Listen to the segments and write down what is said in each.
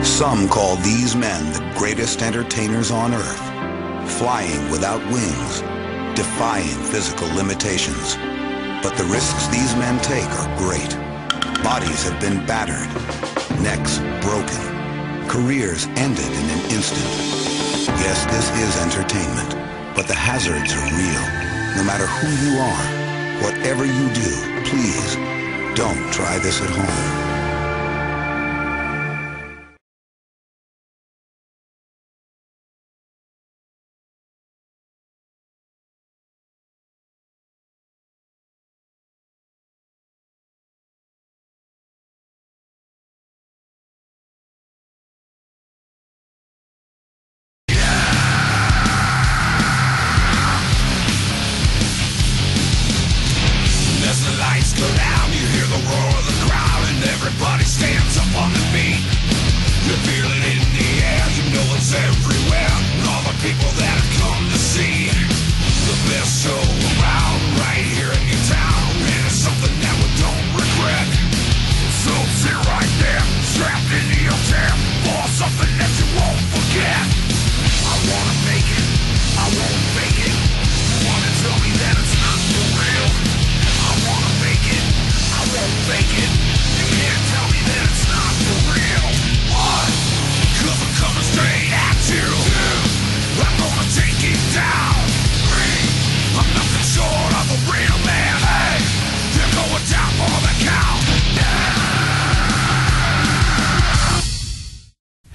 Some call these men the greatest entertainers on earth, flying without wings, defying physical limitations. But the risks these men take are great. Bodies have been battered, necks broken, careers ended in an instant. Yes, this is entertainment, but the hazards are real. No matter who you are, whatever you do, please don't try this at home.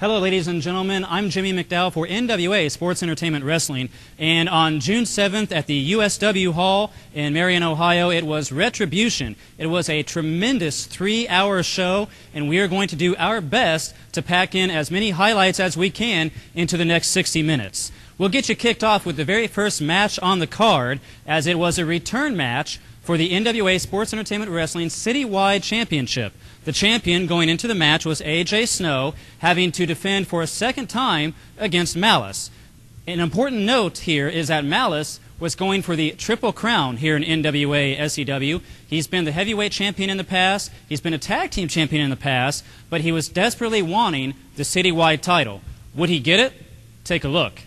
Hello, ladies and gentlemen. I'm Jimmy McDowell for NWA-Sports Entertainment Wrestling. And on June 7th at the USW Hall in Marion, Ohio, it was Retribution. It was a tremendous 3-hour show, and we are going to do our best to pack in as many highlights as we can into the next 60 minutes. We'll get you kicked off with the very first match on the card, as it was a return match for the NWA Sports Entertainment Wrestling Citywide Championship. The champion going into the match was AJ Snow, having to defend for a second time against Malice. An important note here is that Malice was going for the Triple Crown here in NWA SCW. He's been the heavyweight champion in the past, he's been a tag team champion in the past, but he was desperately wanting the citywide title. Would he get it? Take a look.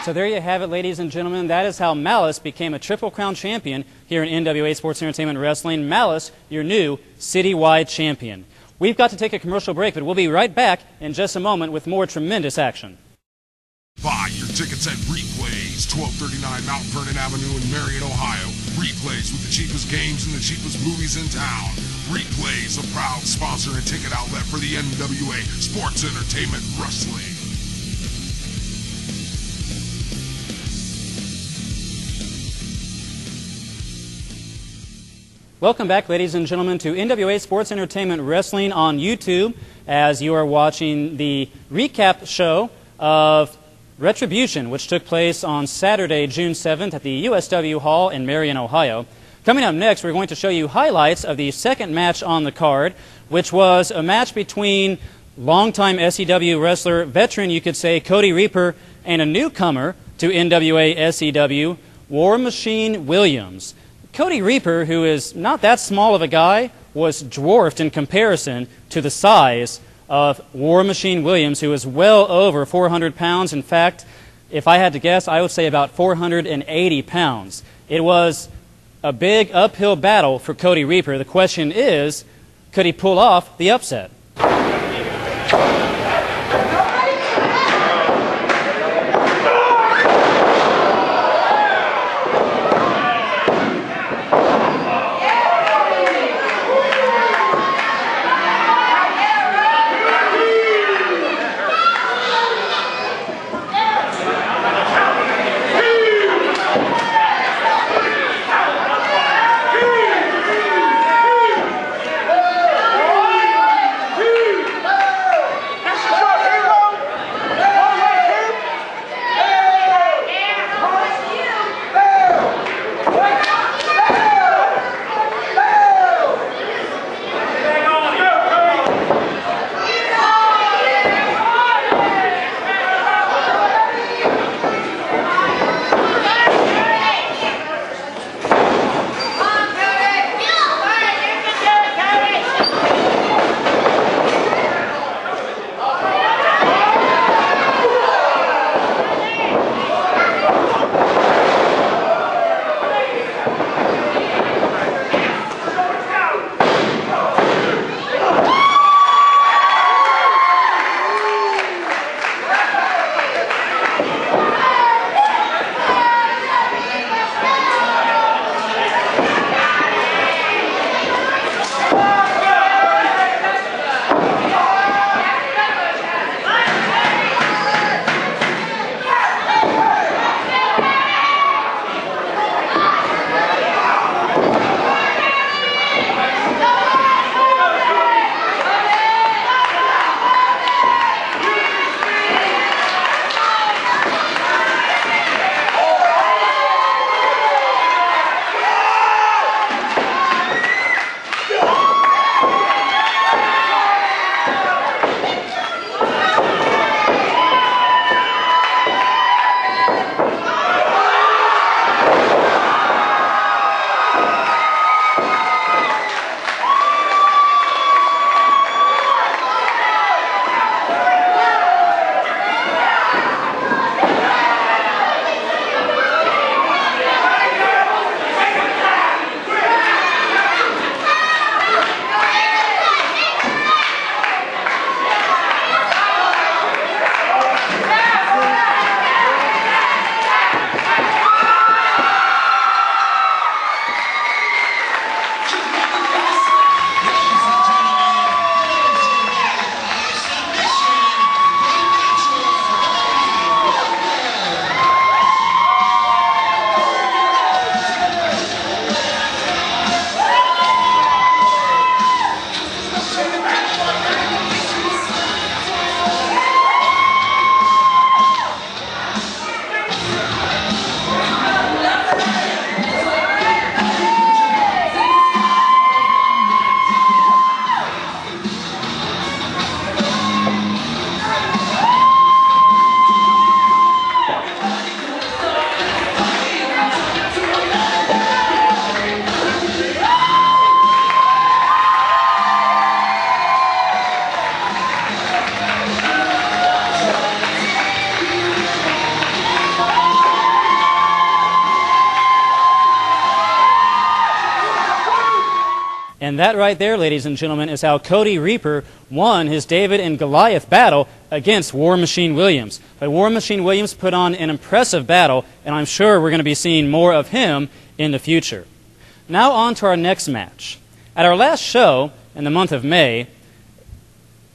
So there you have it, ladies and gentlemen. That is how Malice became a Triple Crown champion here in NWA Sports Entertainment Wrestling. Malice, your new citywide champion. We've got to take a commercial break, but we'll be right back in just a moment with more tremendous action. Buy your tickets at Replays, 1239 Mount Vernon Avenue in Marion, Ohio. Replays with the cheapest games and the cheapest movies in town. Replays, a proud sponsor and ticket outlet for the NWA Sports Entertainment Wrestling. Welcome back, ladies and gentlemen, to NWA Sports Entertainment Wrestling on YouTube as you are watching the recap show of Retribution, which took place on Saturday, June 7th at the USW Hall in Marion, Ohio. Coming up next, we're going to show you highlights of the second match on the card, which was a match between longtime SEW wrestler, veteran you could say, Cody Reaper, and a newcomer to NWA SEW, War Machine Williams. Cody Reaper, who is not that small of a guy, was dwarfed in comparison to the size of War Machine Williams, who is well over 400 pounds. In fact, if I had to guess, I would say about 480 pounds. It was a big uphill battle for Cody Reaper. The question is, could he pull off the upset? And that right there, ladies and gentlemen, is how Cody Reaper won his David and Goliath battle against War Machine Williams. But War Machine Williams put on an impressive battle, and I'm sure we're going to be seeing more of him in the future. Now on to our next match. At our last show in the month of May,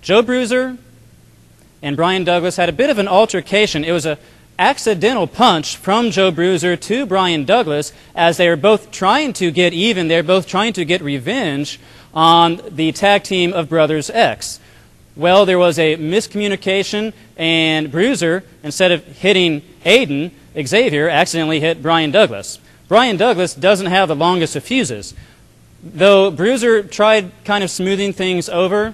Joe Bruizer and Bryen Douglas had a bit of an altercation. It was an accidental punch from Joe Bruizer to Bryen Douglas as they were both trying to get even. They were both trying to get revenge on the tag team of Brothers X. Well, there was a miscommunication, and Bruizer, instead of hitting Aiden, Xavier accidentally hit Bryen Douglas. Bryen Douglas doesn't have the longest of fuses. Though Bruizer tried kind of smoothing things over,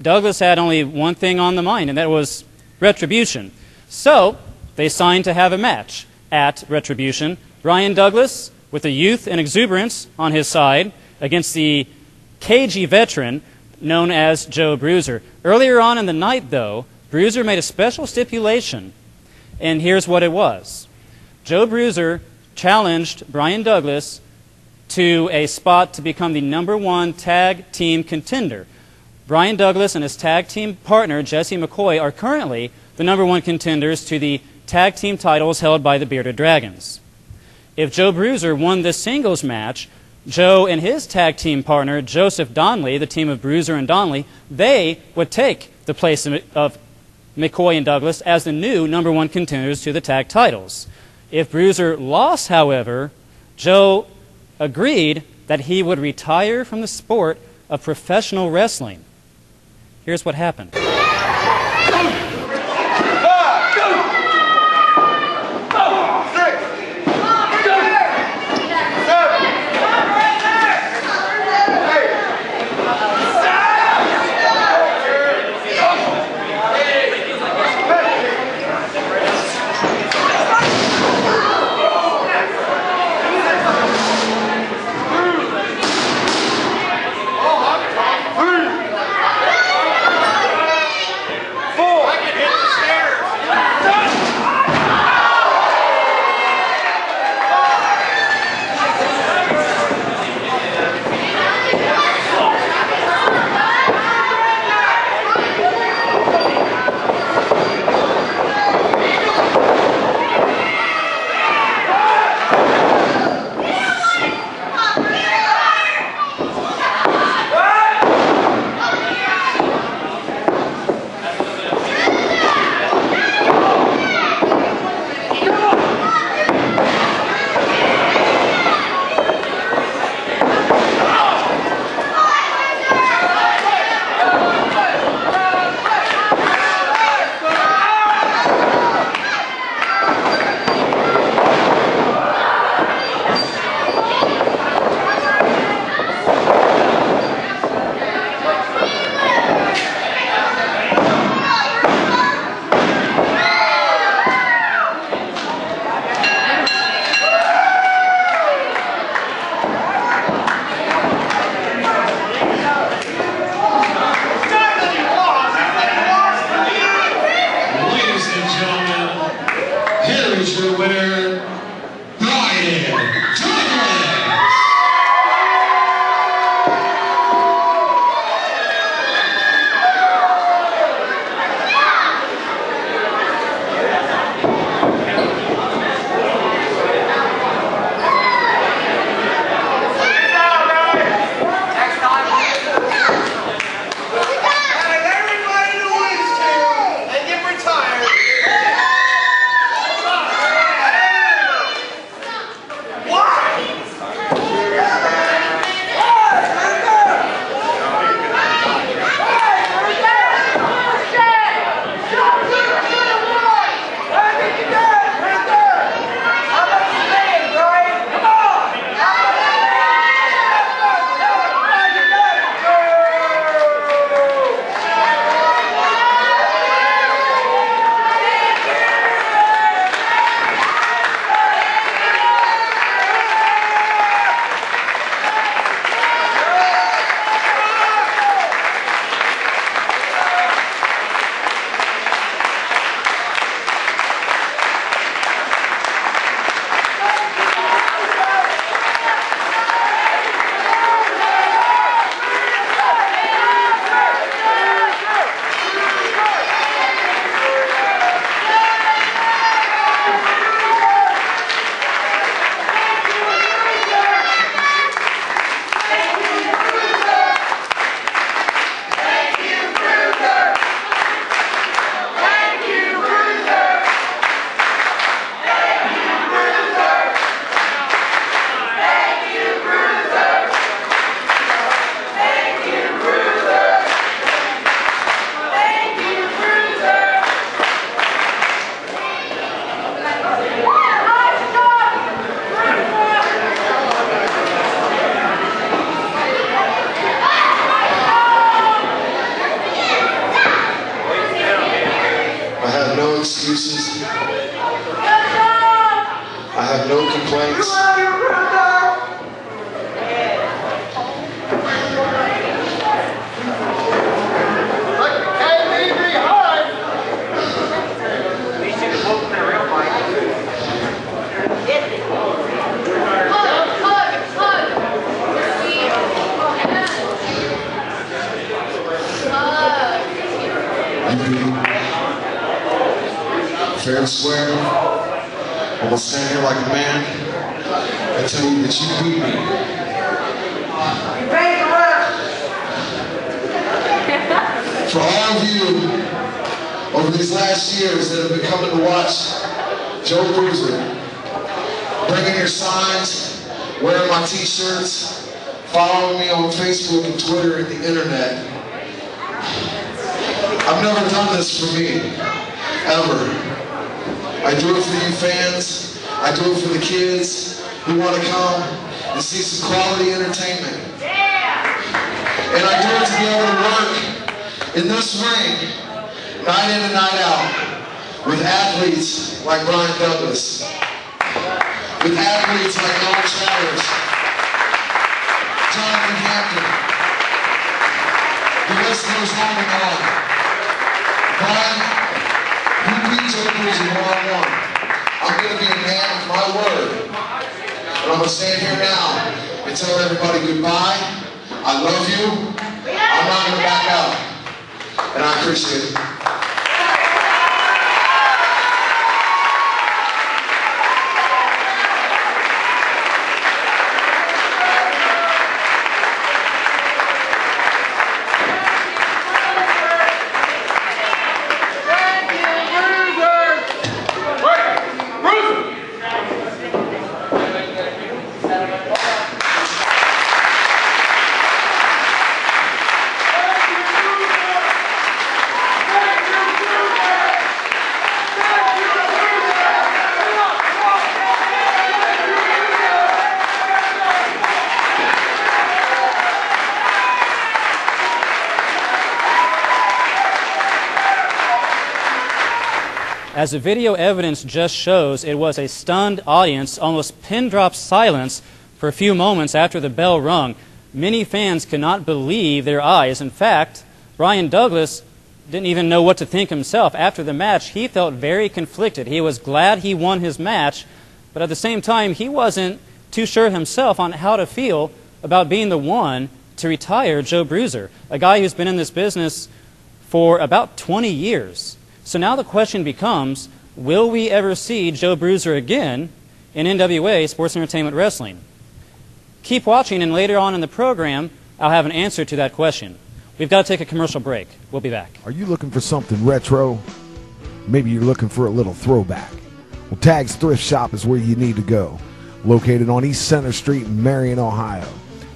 Douglas had only one thing on the mind, and that was Retribution. So they signed to have a match at Retribution. Bryen Douglas, with the youth and exuberance on his side, against the cagey veteran known as Joe Bruizer. Earlier on in the night, though, Bruizer made a special stipulation, and here's what it was. Joe Bruizer challenged Bryen Douglas to a spot to become the #1 tag team contender. Bryen Douglas and his tag team partner, Jesse McCoy, are currently the #1 contenders to the tag team titles held by the Bearded Dragons. If Joe Bruizer won this singles match, Joe and his tag team partner, Joseph Donley, the team of Bruizer and Donley, they would take the place of McCoy and Douglas as the new #1 contenders to the tag titles. If Bruizer lost, however, Joe agreed that he would retire from the sport of professional wrestling. Here's what happened. Why? have no complaints. Fair and square. I'm gonna stand here like a man and tell you that you beat me. For all of you over these last years that have been coming to watch Joe Bruizer, bringing your signs, wearing my t-shirts, following me on Facebook and Twitter and the internet. I've never done this for me, ever. I do it for you fans. I do it for the kids who want to come and see some quality entertainment. And I do it to be able to work in this ring, night in and night out, with athletes like Bryen Douglas, with athletes like Owen Travers, Jonathan Hampton. The list goes on and on. Bryen, you beat Joe Bruizer one-on-one. I'm going to be a man of my word. But I'm going to stand here now and tell everybody goodbye. I love you. I'm not going to back out. And I appreciate it. As the video evidence just shows, it was a stunned audience, almost pin-drop silence for a few moments after the bell rung. Many fans could not believe their eyes. In fact, Bryen Douglas didn't even know what to think himself. After the match, he felt very conflicted. He was glad he won his match, but at the same time, he wasn't too sure himself on how to feel about being the one to retire Joe Bruizer, a guy who's been in this business for about 20 years. So now the question becomes, will we ever see Joe Bruizer again in NWA Sports Entertainment Wrestling? Keep watching, and later on in the program, I'll have an answer to that question. We've got to take a commercial break. We'll be back. Are you looking for something retro? Maybe you're looking for a little throwback. Well, Tag's Thrift Shop is where you need to go. Located on East Center Street in Marion, Ohio.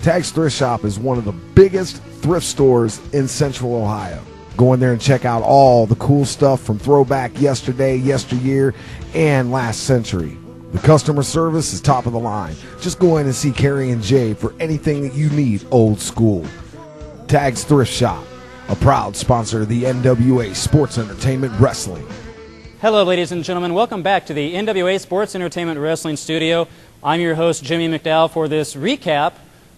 Tag's Thrift Shop is one of the biggest thrift stores in Central Ohio. Go in there and check out all the cool stuff from throwback yesterday, yesteryear, and last century. The customer service is top of the line. Just go in and see Carrie and Jay for anything that you need old school. Tag's Thrift Shop, a proud sponsor of the NWA Sports Entertainment Wrestling. Hello, ladies and gentlemen. Welcome back to the NWA Sports Entertainment Wrestling Studio. I'm your host, Jimmy McDowell, for this recap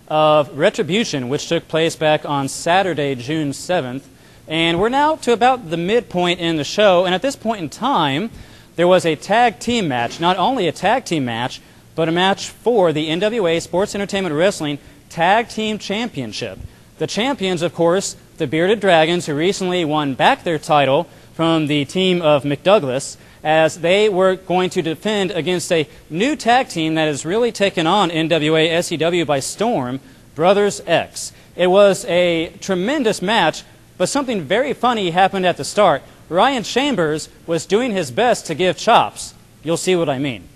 of Retribution, which took place back on Saturday, June 7th. And we're now to about the midpoint in the show, and at this point in time, there was a tag team match. Not only a tag team match, but a match for the NWA Sports Entertainment Wrestling Tag Team Championship. The champions, of course, the Bearded Dragons, who recently won back their title from the team of McDouglas, as they were going to defend against a new tag team that has really taken on NWA SEW by storm, Brothers X. It was a tremendous match. But something very funny happened at the start. Ryan Chambers was doing his best to give chops. You'll see what I mean.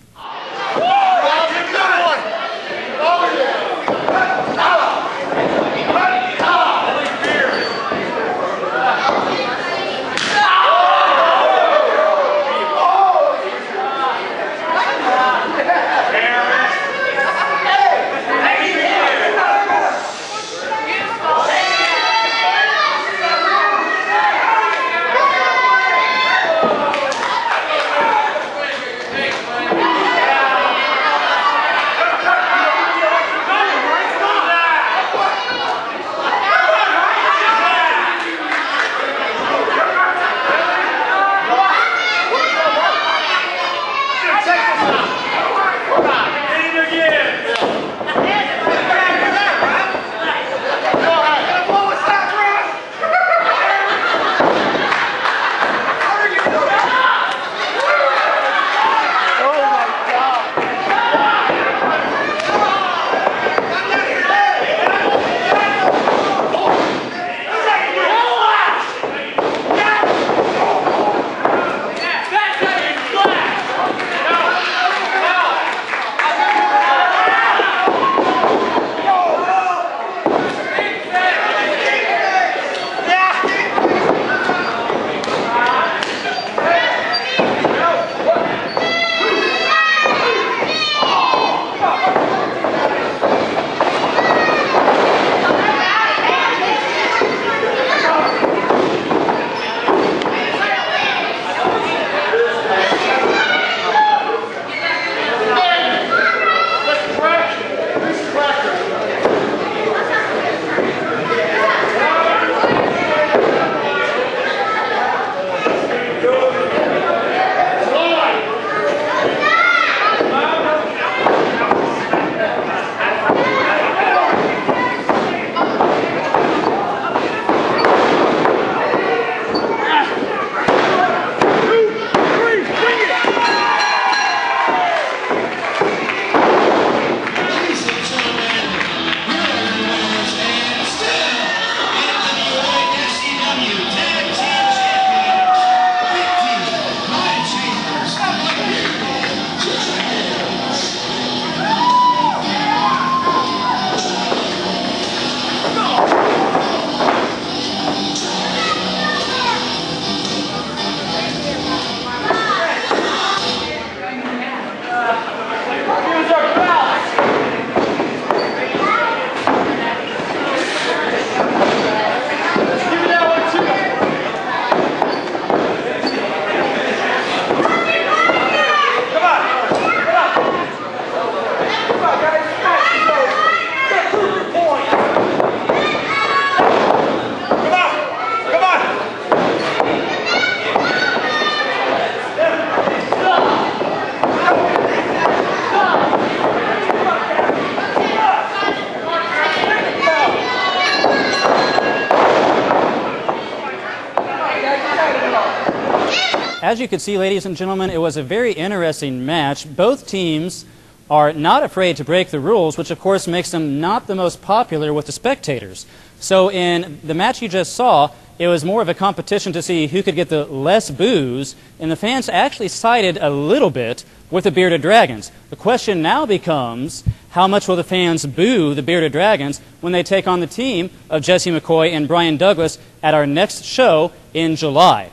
as you could see, ladies and gentlemen, it was a very interesting match. Both teams are not afraid to break the rules, which of course makes them not the most popular with the spectators. So in the match you just saw, it was more of a competition to see who could get the less boos, and the fans actually sided a little bit with the Bearded Dragons. The question now becomes, how much will the fans boo the Bearded Dragons when they take on the team of Jesse McCoy and Bryan Douglas at our next show in July?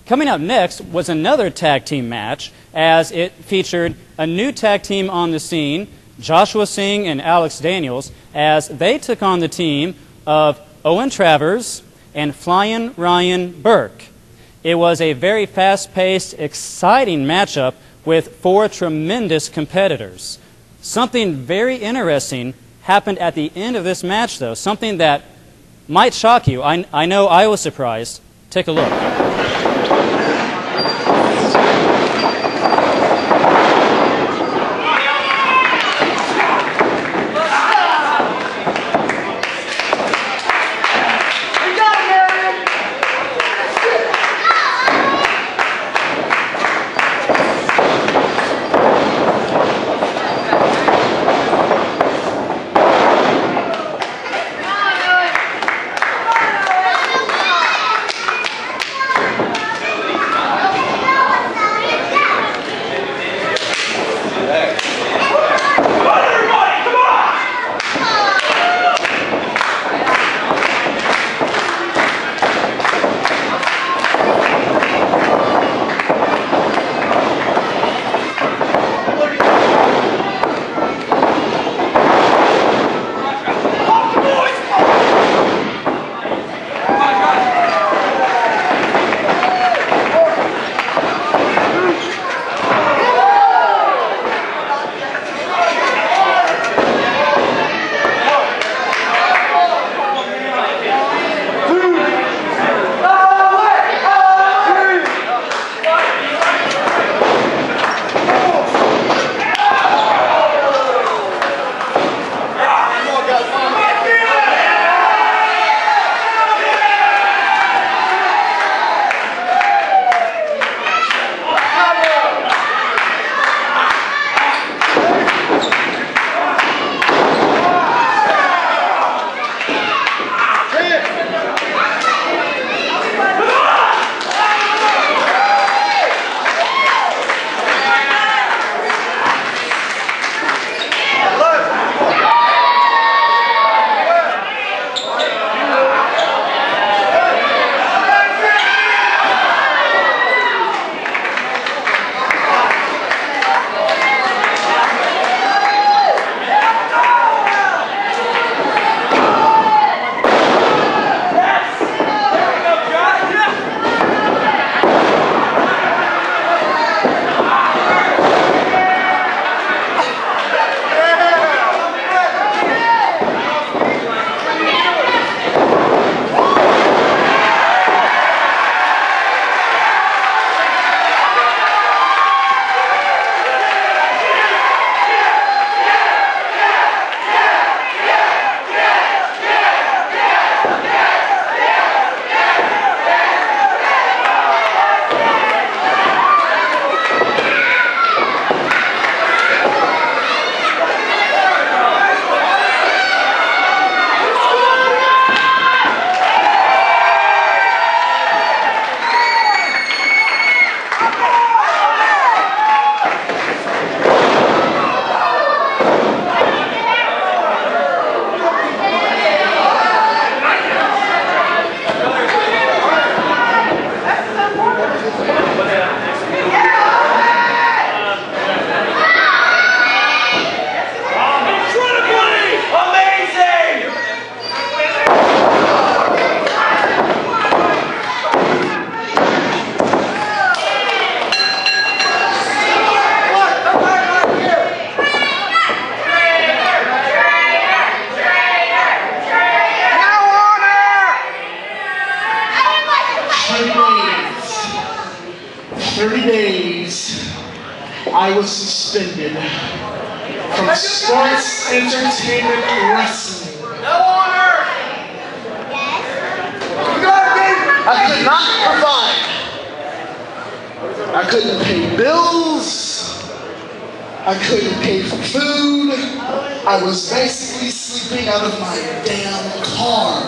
Coming up next was another tag team match, as it featured a new tag team on the scene, Joshua Singh and Alex Daniels, as they took on the team of Owen Travers and Flyin Ryan Burke. It was a very fast-paced, exciting matchup with 4 tremendous competitors. Something very interesting happened at the end of this match, though, something that might shock you. I know I was surprised. Take a look. I was suspended from sports entertainment wrestling. No honor! I could not provide I couldn't pay bills. I couldn't pay for food. I was basically sleeping out of my damn car.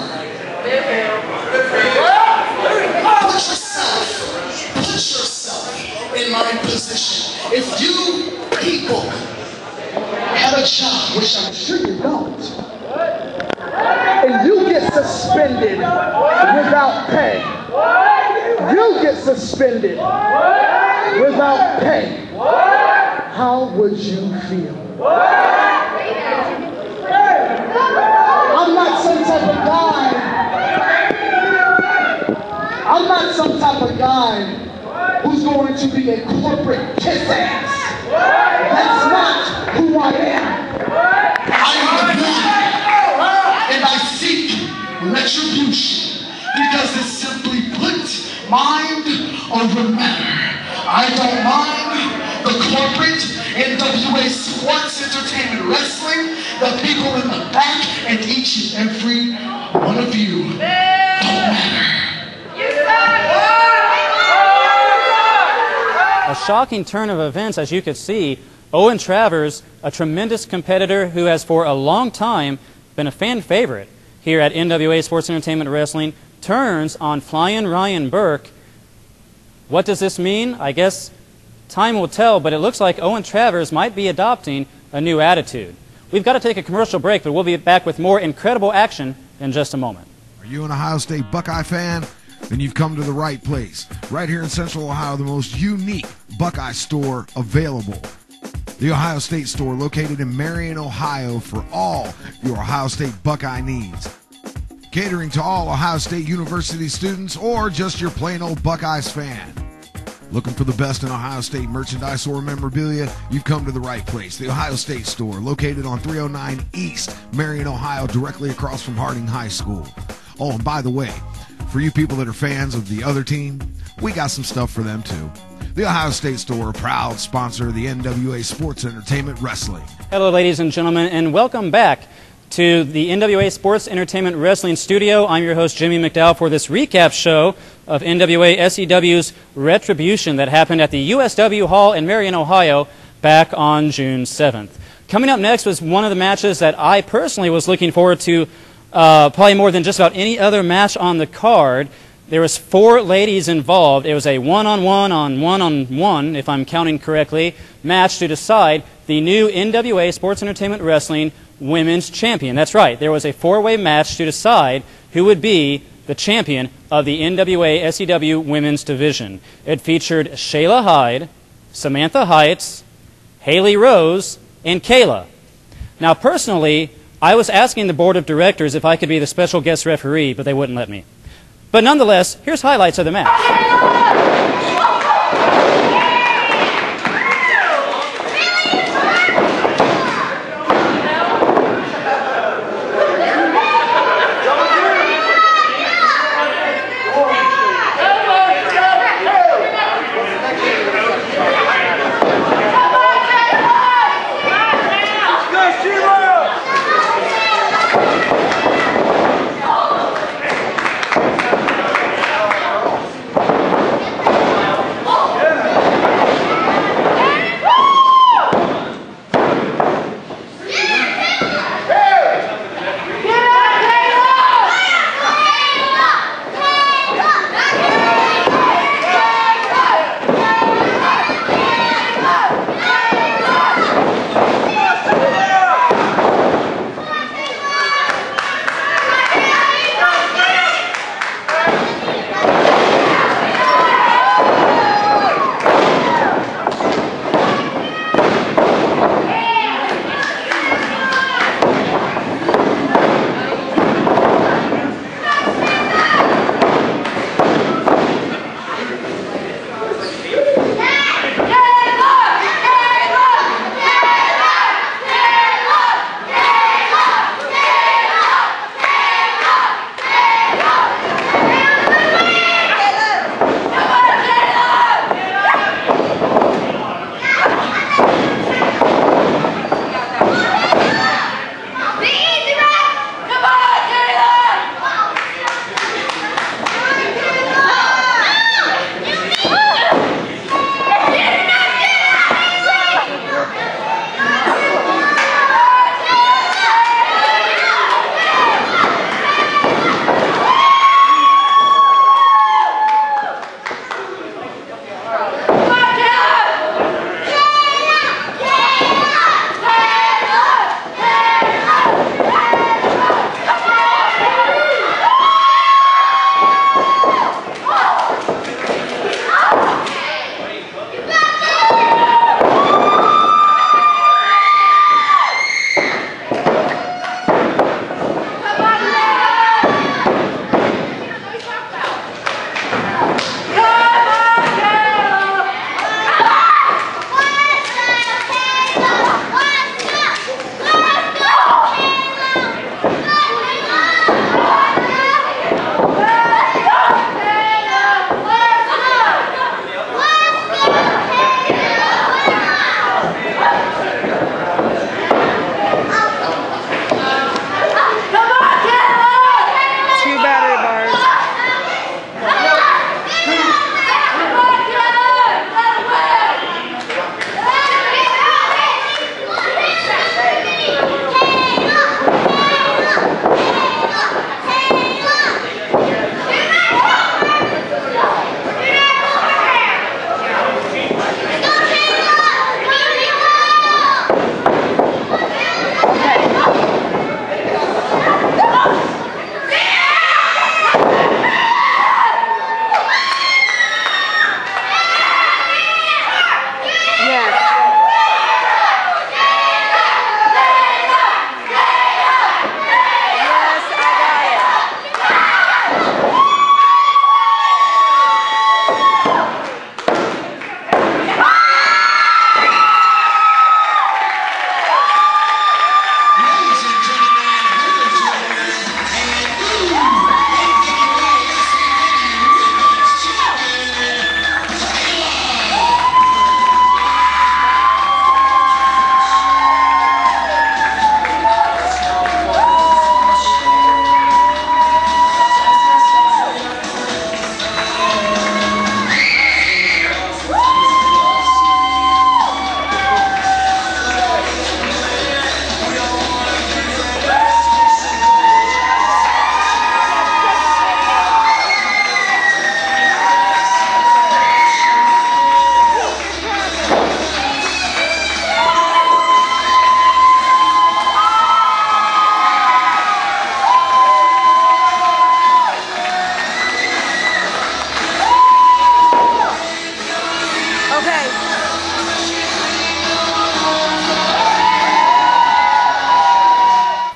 Put yourself in my position. If you people have a job, which I'm sure you don't, and you get suspended without pay, you get suspended without pay, how would you feel? I'm not some type of guy. I'm not some type of guy who's going to be a corporate kiss ass. That's not who I am. I am the one, and I seek retribution because it's simply put, mind over matter. I don't mind the corporate NWA-Sports Entertainment Wrestling, the people in the back, and each and every one of you don't matter. A shocking turn of events, as you could see. Owen Travers, a tremendous competitor who has for a long time been a fan favorite here at NWA Sports Entertainment Wrestling, turns on Flyin Burke. What does this mean? I guess time will tell, but it looks like Owen Travers might be adopting a new attitude. We've got to take a commercial break, but we'll be back with more incredible action in just a moment. Are you an Ohio State Buckeye fan? Then you've come to the right place. Right here in Central Ohio, the most unique Buckeye store available. The Ohio State store, located in Marion, Ohio, for all your Ohio State Buckeye needs. Catering to all Ohio State University students or just your plain old Buckeyes fan. Looking for the best in Ohio State merchandise or memorabilia? You've come to the right place. The Ohio State store, located on 309 East Marion, Ohio, directly across from Harding High School. Oh, and by the way, for you people that are fans of the other team, we got some stuff for them too. The Ohio State store, a proud sponsor of the NWA Sports Entertainment Wrestling. Hello, ladies and gentlemen, and welcome back to the NWA Sports Entertainment Wrestling Studio. I'm your host, Jimmy McDowell, for this recap show of NWA SEW's Retribution that happened at the USW Hall in Marion, Ohio, back on June 7th. Coming up next was one of the matches that I personally was looking forward to probably more than just about any other match on the card. There was 4 ladies involved. It was a one-on-one, if I'm counting correctly, match to decide the new NWA Sports Entertainment Wrestling Women's Champion. That's right. There was a 4-way match to decide who would be the champion of the NWA SEW Women's Division. It featured Shayla Hyde, Samantha Heights, Hailey Rose, and Kaela. Now, personally, I was asking the board of directors if I could be the special guest referee, but they wouldn't let me. But nonetheless, here's highlights of the match.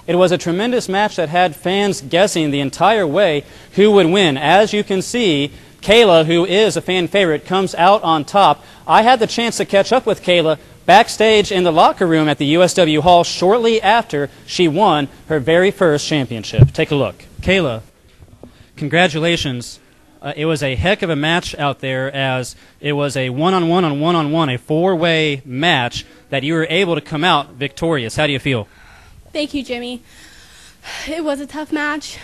It was a tremendous match that had fans guessing the entire way who would win. As you can see, Kaela, who is a fan favorite, comes out on top. I had the chance to catch up with Kaela backstage in the locker room at the USW Hall shortly after she won her very first championship. Take a look. Kaela, congratulations. It was a heck of a match out there, as it was a one-on-one on one-on-one, a four-way match that you were able to come out victorious. How do you feel? Thank you, Jimmy. It was a tough match,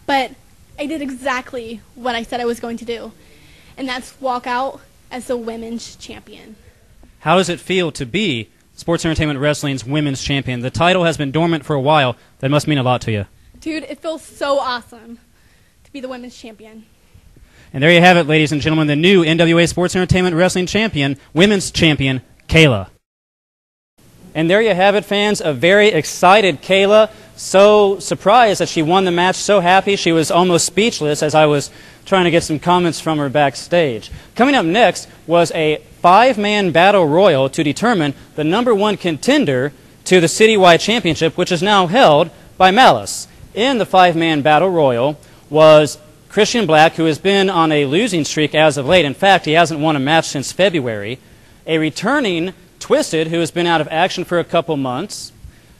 but I did exactly what I said I was going to do, and that's walk out as the women's champion. How does it feel to be Sports Entertainment Wrestling's women's champion? The title has been dormant for a while. That must mean a lot to you. Dude, it feels so awesome to be the women's champion. And there you have it, ladies and gentlemen, the new NWA Sports Entertainment Wrestling champion, women's champion, Kaela. And there you have it, fans, a very excited Kaela, so surprised that she won the match, so happy she was almost speechless as I was trying to get some comments from her backstage. Coming up next was a five-man battle royal to determine the #1 contender to the Citywide Championship, which is now held by Malice. In the five-man battle royal was Christian Black, who has been on a losing streak as of late. In fact, he hasn't won a match since February. A returning Twisted, who has been out of action for a couple months.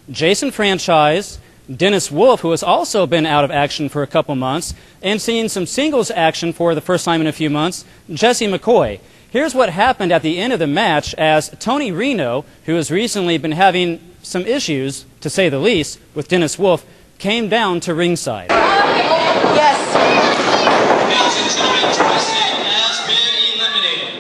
Jason Franchise, Dennis Wolf, who has also been out of action for a couple months, and seeing some singles action for the first time in a few months, Jesse McCoy. Here's what happened at the end of the match as Tony Reno, who has recently been having some issues, to say the least, with Dennis Wolf, came down to ringside. Yes. Ladies and gentlemen, Twisted has been eliminated.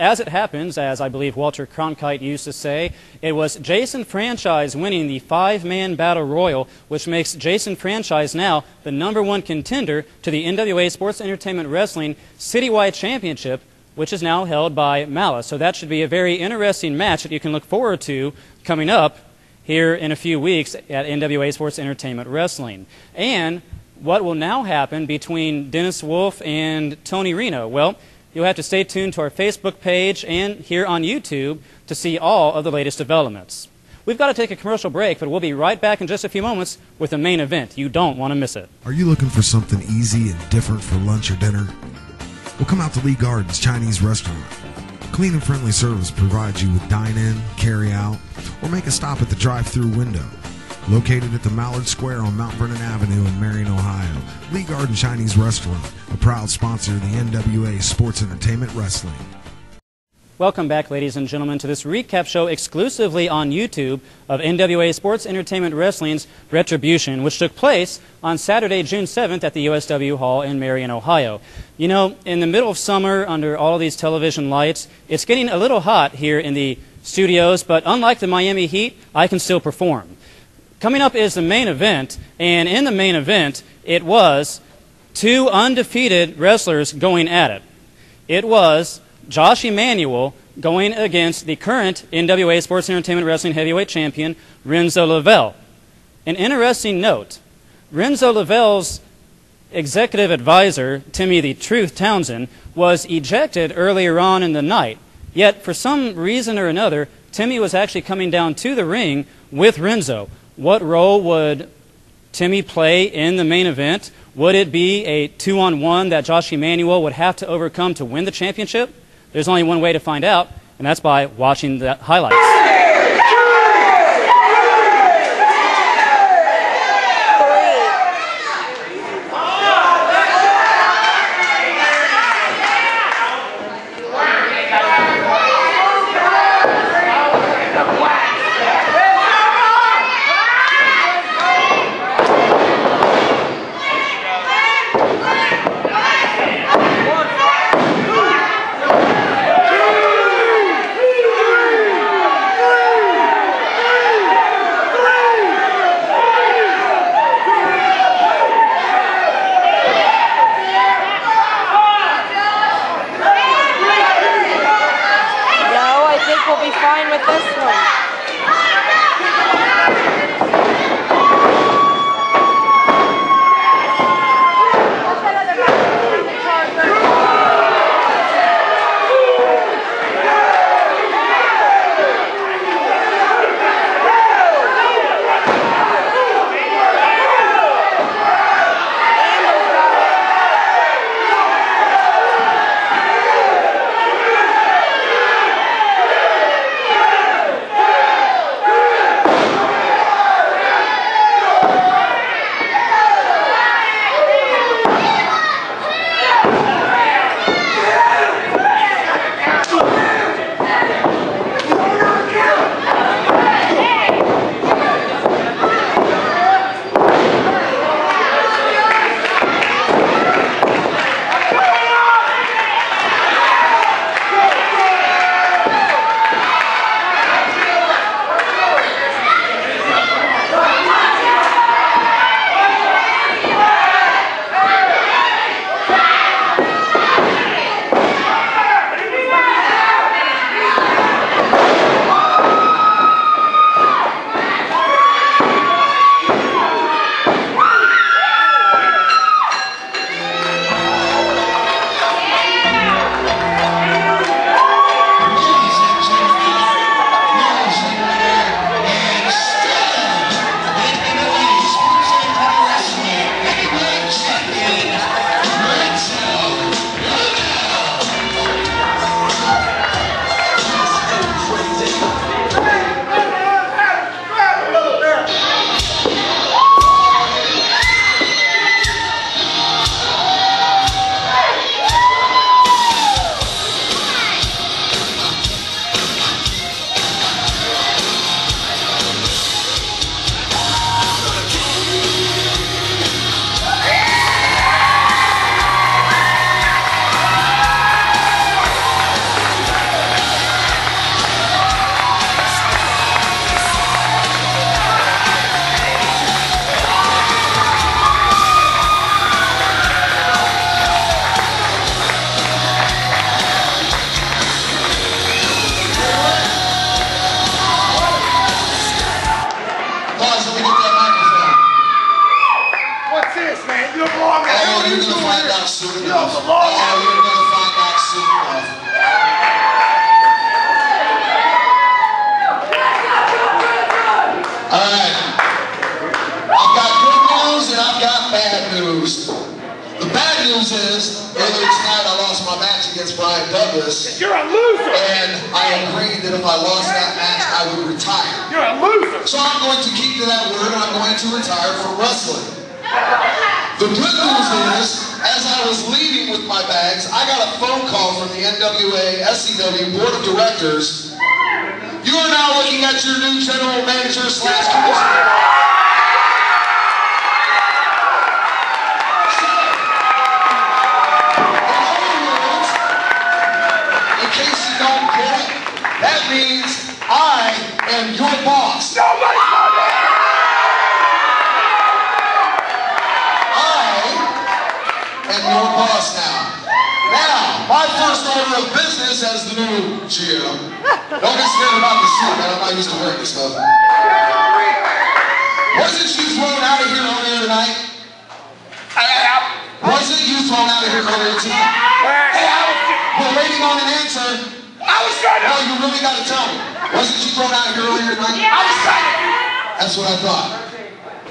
As it happens, as I believe Walter Cronkite used to say, it was Jason Franchise winning the five-man battle royal, which makes Jason Franchise now the #1 contender to the NWA Sports Entertainment Wrestling Citywide Championship, which is now held by Malice. So that should be a very interesting match that you can look forward to coming up here in a few weeks at NWA Sports Entertainment Wrestling. And what will now happen between Dennis Wolf and Tony Reno? Well, you'll have to stay tuned to our Facebook page and here on YouTube to see all of the latest developments. We've got to take a commercial break, but we'll be right back in just a few moments with the main event. You don't want to miss it. Are you looking for something easy and different for lunch or dinner? Well, come out to Lee Gardens Chinese Restaurant. Clean and friendly service provides you with dine-in, carry-out, or make a stop at the drive-thru window. Located at the Mallard Square on Mount Vernon Avenue in Marion, Ohio, Lee Garden Chinese Restaurant, a proud sponsor of the NWA Sports Entertainment Wrestling. Welcome back, ladies and gentlemen, to this recap show exclusively on YouTube of NWA Sports Entertainment Wrestling's Retribution, which took place on Saturday, June 7th at the USW Hall in Marion, Ohio. You know, in the middle of summer, under all of these television lights, it's getting a little hot here in the studios, but unlike the Miami Heat, I can still perform. Coming up is the main event, and in the main event, it was two undefeated wrestlers going at it. It was Josh Emanuel going against the current NWA Sports Entertainment Wrestling Heavyweight Champion, Renzo Lavell. An interesting note, Renzo Lavell's executive advisor, Timmy the Truth Townsend, was ejected earlier on in the night. Yet, for some reason or another, Timmy was actually coming down to the ring with Renzo. What role would Timmy play in the main event? Would it be a 2-on-1 that Josh Emanuel would have to overcome to win the championship? There's only one way to find out, and that's by watching the highlights. You're a loser! And I agreed that if I lost that match, I would retire. You're a loser! So I'm going to keep to that word, and I'm going to retire from wrestling. The good news is, as I was leaving with my bags, I got a phone call from the NWA-SCW Board of Directors. You are now looking at your new general manager / commissioner. That means I am your boss. Nobody's my boss. I am your boss now. Now, my first order of business as the new GM. Don't get scared about the suit, man. I'm not used to wearing this stuff. Wasn't you thrown out of here earlier tonight? Wasn't you thrown out of here earlier tonight? We're waiting on an answer. I was trying to. No, you really got to tell me. Wasn't she thrown out here earlier tonight? I was trying to. That's what I thought.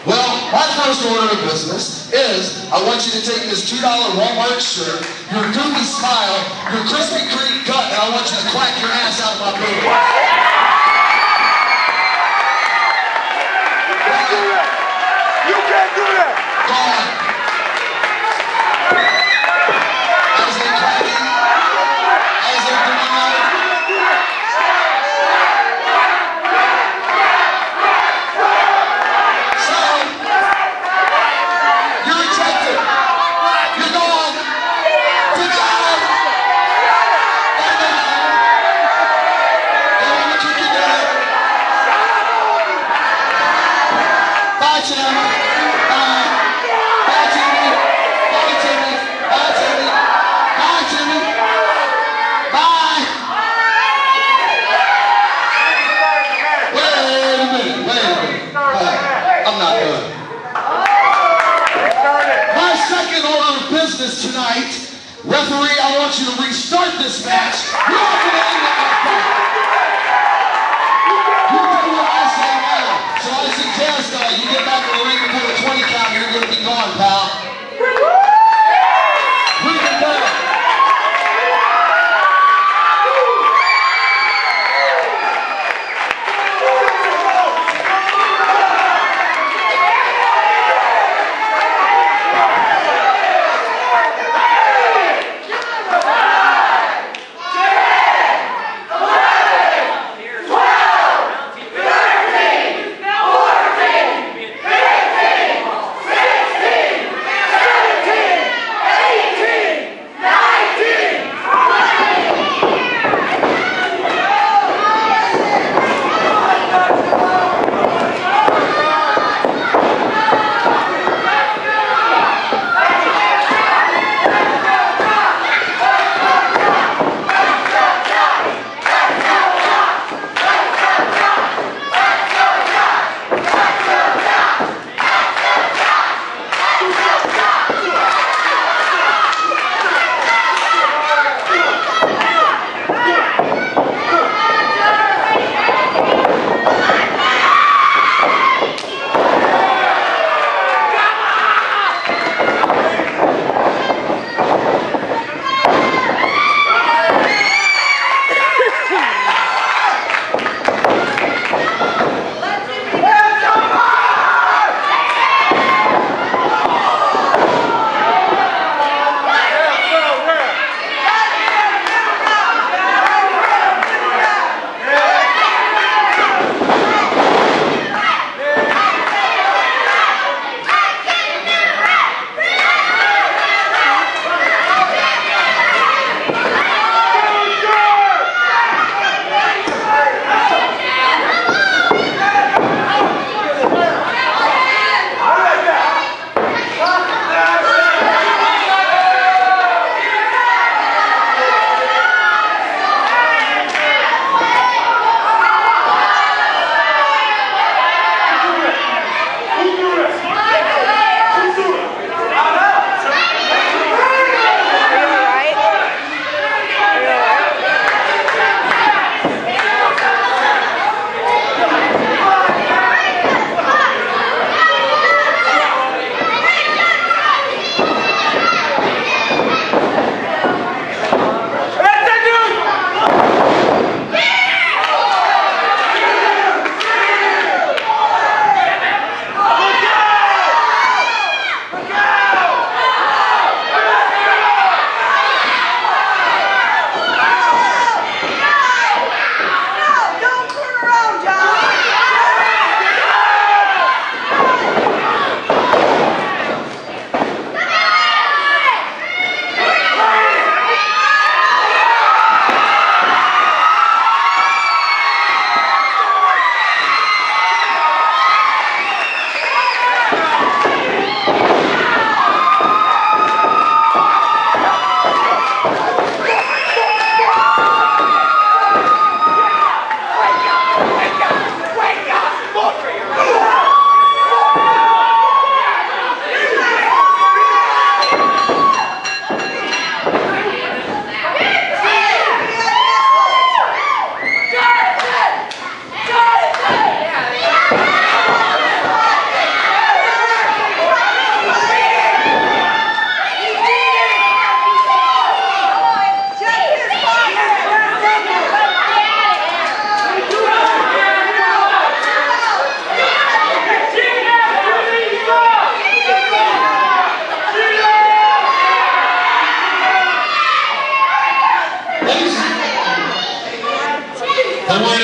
Well, my first order of business is I want you to take this $2 Walmart shirt, your goofy smile, your Krispy Kreme gut, and I want you to clack your ass out of my booth. You can't do that. Go on. How's it clacking? How's it doing now? So, you're rejected. You're gone. Good job. Go on, kick it down. Bye, Tim. Bye. Bye, Timmy. Bye, Timmy. Bye, Timmy. Bye, Timmy. Bye. Wait a minute. I'm not done. My second order of business tonight, referee, I want you to restart this match. You're not going to end it like that. You do what I say now. So I suggest you get back in the ring before the 20 count. You're going to be gone, pal. Bring it back.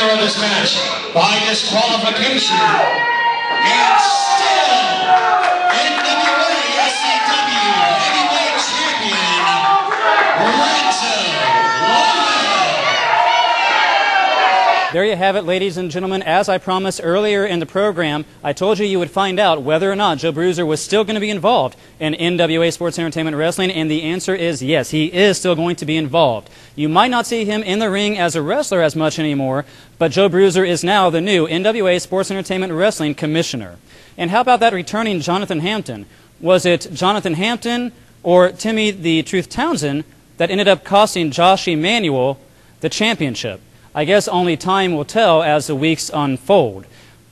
winner of this match by disqualification, and still NWA-SCW Heavyweight Champion, Renzo. There you have it, ladies and gentlemen. As I promised earlier in the program, I told you would find out whether or not Joe Bruizer was still going to be involved in NWA Sports Entertainment Wrestling, and the answer is yes, he is still going to be involved. You might not see him in the ring as a wrestler as much anymore, but Joe Bruizer is now the new NWA Sports Entertainment Wrestling Commissioner. And how about that returning Jonathan Hampton? Was it Jonathan Hampton or Timmy the Truth Townsend that ended up costing Josh Emanuel the championship? I guess only time will tell as the weeks unfold.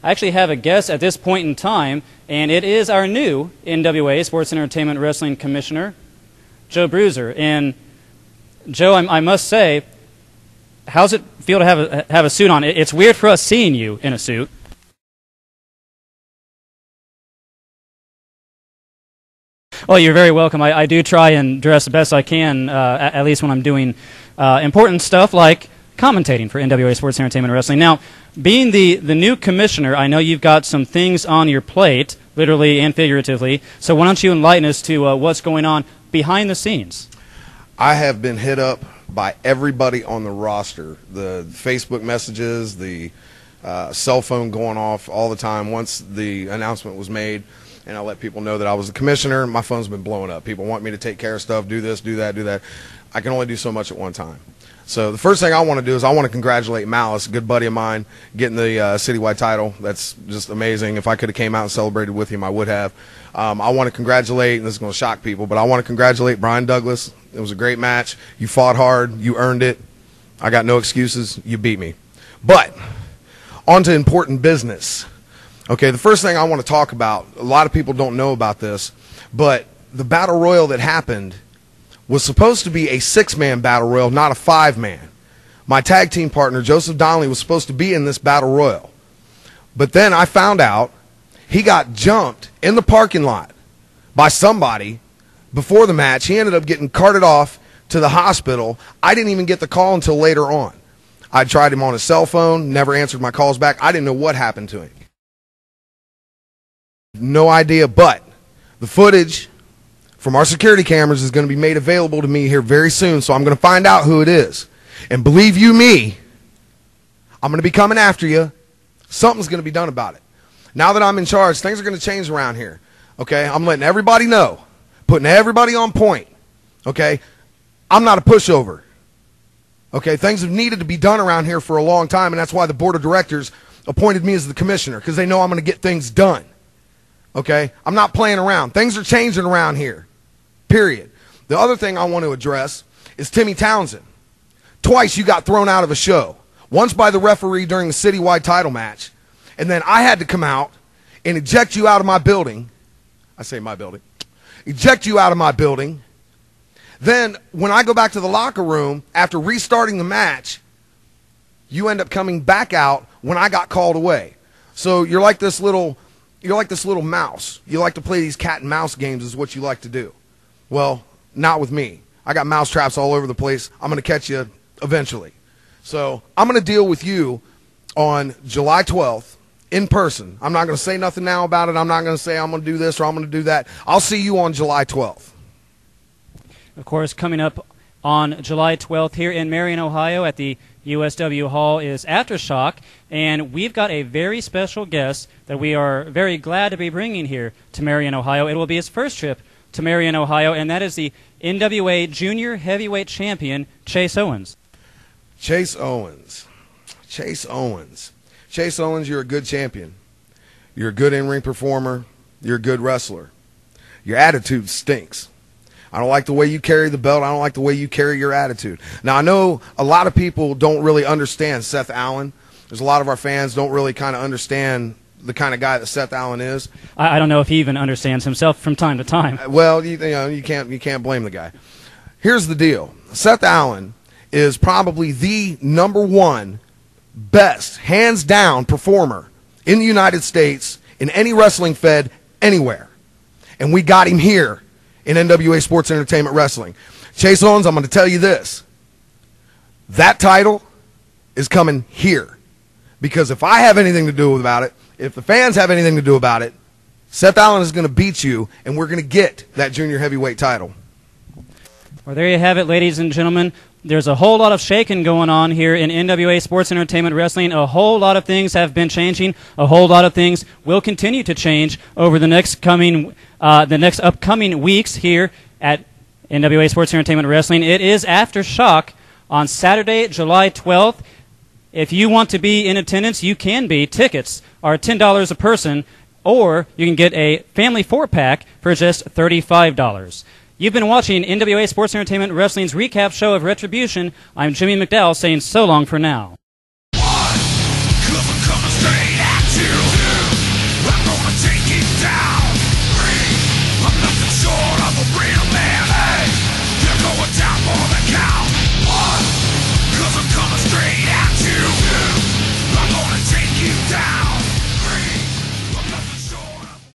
I actually have a guest at this point in time, and it is our new NWA Sports Entertainment Wrestling Commissioner, Joe Bruizer. And Joe, I must say, how's it feel to have a suit on? It's weird for us seeing you in a suit. Well, you're very welcome. I do try and dress the best I can, at least when I'm doing important stuff like commentating for NWA Sports Entertainment Wrestling. Now, being the new commissioner, I know you've got some things on your plate, literally and figuratively, so why don't you enlighten us to what's going on behind the scenes? I have been hit up by everybody on the roster, the Facebook messages, the cell phone going off all the time. Once the announcement was made and I let people know that I was the commissioner, my phone's been blowing up. People want me to take care of stuff, do this, do that, do that. I can only do so much at one time. So the first thing I want to do is I want to congratulate Malice, a good buddy of mine, getting the Citywide title. That's just amazing. If I could have came out and celebrated with him, I would have. I want to congratulate, and this is going to shock people, but I want to congratulate Bryen Douglas. It was a great match. You fought hard. You earned it. I got no excuses. You beat me. But on to important business. Okay, the first thing I want to talk about, a lot of people don't know about this, but the Battle Royal that happened was supposed to be a 6-man battle royal, not a 5-man. My tag team partner, Joseph Donnelly, was supposed to be in this battle royal. But then I found out he got jumped in the parking lot by somebody before the match. He ended up getting carted off to the hospital. I didn't even get the call until later on. I tried him on his cell phone, never answered my calls back. I didn't know what happened to him. No idea, but the footage from our security cameras is going to be made available to me here very soon, so I'm going to find out who it is. And believe you me, I'm going to be coming after you. Something's going to be done about it. Now that I'm in charge, things are going to change around here. Okay, I'm letting everybody know, putting everybody on point. Okay, I'm not a pushover. Okay, things have needed to be done around here for a long time, and that's why the board of directors appointed me as the commissioner, because they know I'm going to get things done. Okay, I'm not playing around. Things are changing around here. Period. The other thing I want to address is Timmy Townsend. Twice you got thrown out of a show. Once by the referee during the Citywide title match, and then I had to come out and eject you out of my building. I say my building. Eject you out of my building. Then when I go back to the locker room after restarting the match, you end up coming back out when I got called away. So you're like this little mouse. You like to play these cat and mouse games is what you like to do. Well, not with me. I got mouse traps all over the place. I'm going to catch you eventually. So I'm going to deal with you on July 12th in person. I'm not going to say nothing now about it. I'm not going to say I'm going to do this or I'm going to do that. I'll see you on July 12th. Of course, coming up on July 12th here in Marion, Ohio at the USW Hall is Aftershock, and we've got a very special guest that we are very glad to be bringing here to Marion, Ohio. It will be his first trip to Marion, Ohio, and that is the NWA Junior Heavyweight Champion, Chase Owens. Chase Owens. Chase Owens. Chase Owens, you're a good champion. You're a good in-ring performer. You're a good wrestler. Your attitude stinks. I don't like the way you carry the belt. I don't like the way you carry your attitude. Now, I know a lot of people don't really understand Seth Allen. There's a lot of our fans don't really kind of understand the kind of guy that Seth Allen is. I don't know if he even understands himself from time to time. Well, you can't blame the guy. Here's the deal. Seth Allen is probably the #1 best, hands down, performer in the United States in any wrestling fed anywhere. And we got him here in NWA Sports Entertainment Wrestling. Chase Owens, I'm going to tell you this. That title is coming here Because if I have anything to do about it, if the fans have anything to do about it, Seth Allen is going to beat you, and we're going to get that junior heavyweight title. Well, there you have it, ladies and gentlemen. There's a whole lot of shaking going on here in NWA Sports Entertainment Wrestling. A whole lot of things have been changing. A whole lot of things will continue to change over the next upcoming weeks here at NWA Sports Entertainment Wrestling. It is Aftershock on Saturday, July 12th. If you want to be in attendance, you can be. Tickets are $10 a person, or you can get a family 4-pack for just $35. You've been watching NWA Sports Entertainment Wrestling's recap show of Retribution. I'm Jimmy McDowell saying so long for now.